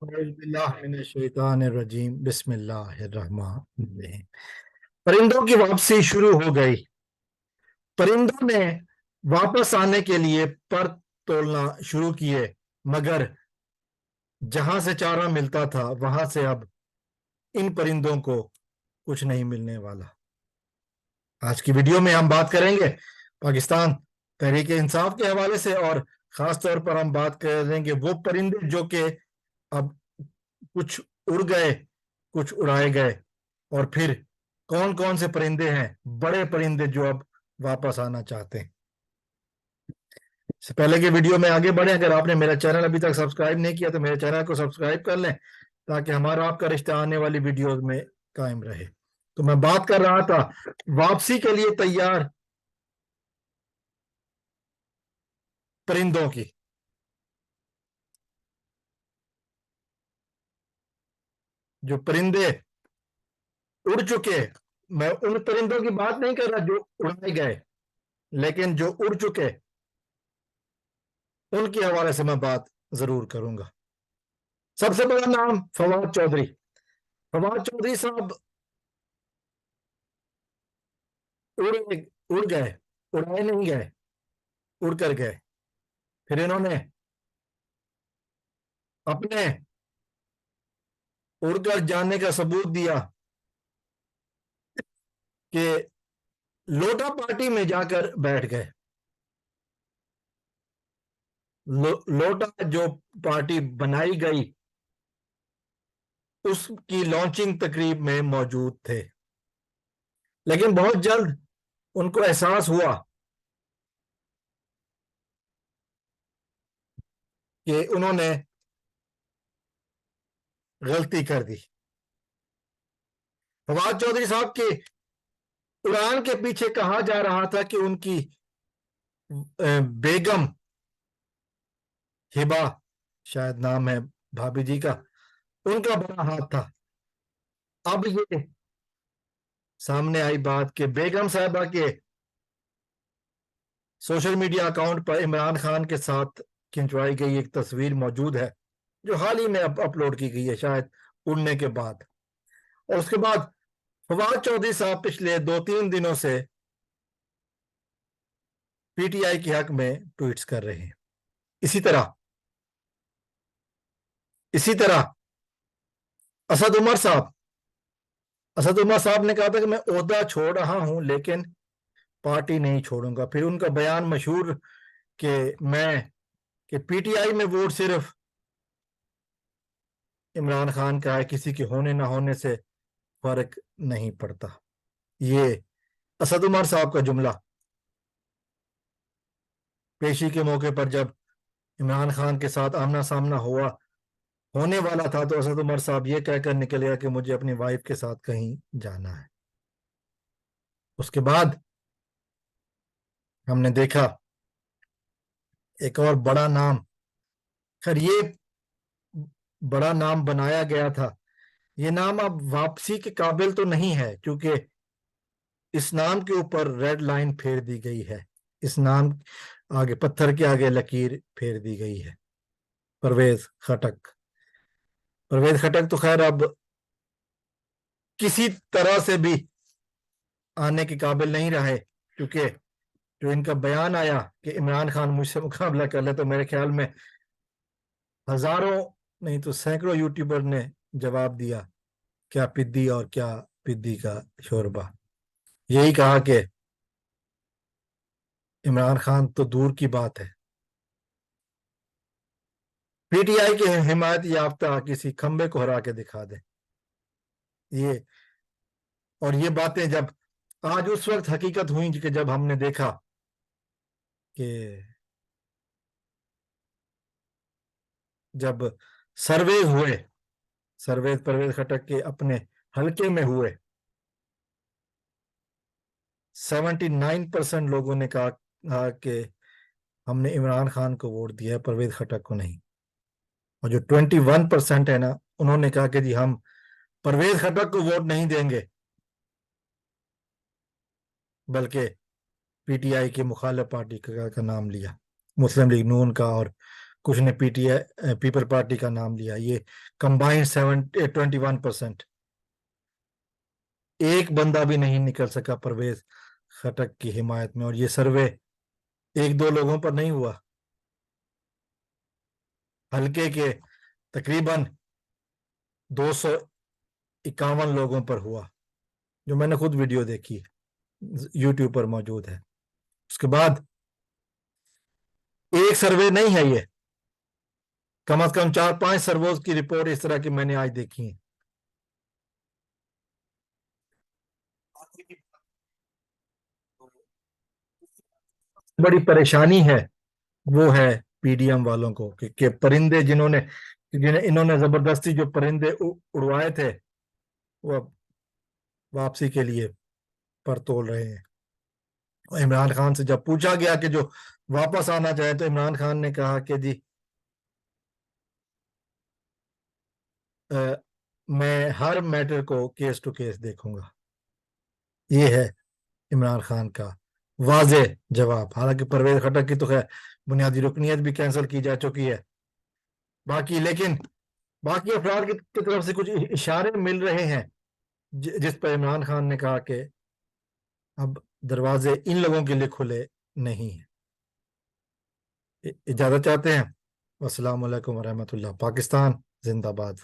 اعوذ باللہ من الشیطان الرجیم بسم اللہ الرحمن الرحیم۔ پرندوں کی واپسی شروع ہو گئی۔ پرندوں نے واپس آنے کے لیے پر تولنا شروع کیے، مگر جہاں سے چارہ ملتا تھا وہاں سے اب ان پرندوں کو کچھ نہیں ملنے والا۔ آج کی ویڈیو میں ہم بات کریں گے پاکستان تحریک انصاف کے حوالے سے، اور خاص طور پر ہم بات کریں گے وہ پرندے جو کہ اب کچھ اڑ گئے، کچھ اڑائے گئے، اور پھر کون کون سے پرندے ہیں بڑے پرندے جو اب واپس آنا چاہتے ہیں۔ اس سے پہلے کہ ویڈیو میں آگے بڑھیں، اگر آپ نے میرا چینل ابھی تک سبسکرائب نہیں کیا تو میرے چینل کو سبسکرائب کر لیں تاکہ ہمارا آپ کا رشتہ آنے والی ویڈیوز میں قائم رہے۔ تو میں بات کر رہا تھا واپسی کے لیے تیار پرندوں کی۔ جو پرندے اڑ چکے، میں ان پرندوں کی بات نہیں کر رہا جو اڑائے گئے، لیکن جو اڑ چکے ان کے حوالے سے میں بات ضرور کروں گا۔ سب سے بڑا نام فواد چودھری۔ فواد چودھری صاحب اڑ گئے، اڑائے نہیں گئے، اڑ کر گئے۔ پھر انہوں نے اپنے اڑ کر جانے کا ثبوت دیا کہ لوٹا پارٹی میں جا کر بیٹھ گئے۔ لوٹا جو پارٹی بنائی گئی اس کی لانچنگ تقریب میں موجود تھے، لیکن بہت جلد ان کو احساس ہوا کہ انہوں نے غلطی کر دی۔ فواد چودھری صاحب کے اڑان کے پیچھے کہا جا رہا تھا کہ ان کی بیگم ہبا، شاید نام ہے بھابھی جی کا، ان کا بڑا ہاتھ تھا۔ اب یہ سامنے آئی بات کہ بیگم صاحبہ کے سوشل میڈیا اکاؤنٹ پر عمران خان کے ساتھ کھنچوائی گئی ایک تصویر موجود ہے جو حال ہی میں اپلوڈ کی گئی ہے، شاید اڑنے کے بعد۔ اور اس کے بعد فواد چودھری صاحب پچھلے 2-3 دنوں سے پی ٹی آئی کے حق میں ٹویٹس کر رہے ہیں۔ اسی طرح اسد عمر صاحب نے کہا تھا کہ میں عہدہ چھوڑ رہا ہوں لیکن پارٹی نہیں چھوڑوں گا۔ پھر ان کا بیان مشہور کہ پی ٹی آئی میں ووٹ صرف عمران خان کا ہے، کسی کے ہونے نہ ہونے سے فرق نہیں پڑتا۔ یہ اسد عمر صاحب کا جملہ پیشی کے موقع پر جب عمران خان کے ساتھ آمنا سامنا ہونے والا تھا تو اسد عمر صاحب یہ کہہ کر نکل گیا کہ مجھے اپنی وائف کے ساتھ کہیں جانا ہے۔ اس کے بعد ہم نے دیکھا ایک اور بڑا نام، خیر یہ بڑا نام بنایا گیا تھا، یہ نام اب واپسی کے قابل تو نہیں ہے کیونکہ اس نام کے اوپر ریڈ لائن پھیر دی گئی ہے، اس نام آگے پتھر کے آگے لکیر پھیر دی گئی ہے۔ پرویز خٹک تو خیر اب کسی طرح سے بھی آنے کے قابل نہیں رہے، کیونکہ جو ان کا بیان آیا کہ عمران خان مجھ سے مقابلہ کر لے تو میرے خیال میں ہزاروں نہیں تو سینکڑوں یوٹیوبر نے جواب دیا کیا پدی اور کیا پدی کا شوربہ۔ یہی کہا کہ عمران خان تو دور کی بات ہے، پی ٹی آئی کے حمایت یافتہ کسی کھمبے کو ہرا کے دکھا دے۔ یہ باتیں جب آج اس وقت حقیقت ہوئی کہ جب ہم نے دیکھا کہ جب سروے پرویز خٹک کے اپنے حلقے میں ہوئے، 79% لوگوں نے کہا کہ ہم نے عمران خان کو ووٹ دیا ہے، پرویز خٹک کو نہیں، اور جو 21% ہے نا انہوں نے کہا کہ جی ہم پرویز خٹک کو ووٹ نہیں دیں گے بلکہ پی ٹی آئی کی مخالف پارٹی کا نام لیا، مسلم لیگ نون کا اور کچھ نے P T I people party کا نام لیا. یہ کمبائنڈ 21%. ایک بندہ بھی نہیں نکل سکا پرویز خٹک کی حمایت میں. اور یہ سروے ایک دو لوگوں پر نہیں ہوا، حلقے کے تقریباً 251 لوگوں پر ہوا، جو میں نے خود ویڈیو دیکھی، یوٹیوب پر موجود ہے. اس کے بعد ایک سروے نہیں ہے، یہ کم از کم 4-5 سروز کی رپورٹ اس طرح کی میں نے آج دیکھی ہیں. بڑی پریشانی ہے وہ ہے پی ڈی ایم والوں کو کہ پرندے جنہیں انہوں نے زبردستی جو پرندے اڑوائے تھے وہ اب واپسی کے لیے پر تول رہے ہیں. عمران خان سے جب پوچھا گیا کہ جو واپس آنا چاہے تو عمران خان نے کہا کہ جی میں ہر میٹر کو کیس ٹو کیس دیکھوں گا. یہ ہے عمران خان کا واضح جواب. حالانکہ پرویز خٹک کی تو خیر بنیادی رکنیت بھی کینسل کی جا چکی ہے لیکن باقی افراد کی طرف سے کچھ اشارے مل رہے ہیں جس پر عمران خان نے کہا کہ اب دروازے ان لوگوں کے لیے کھلے نہیں ہیں. اجازت چاہتے ہیں. السلام علیکم ورحمۃ اللہ. پاکستان زندہ باد.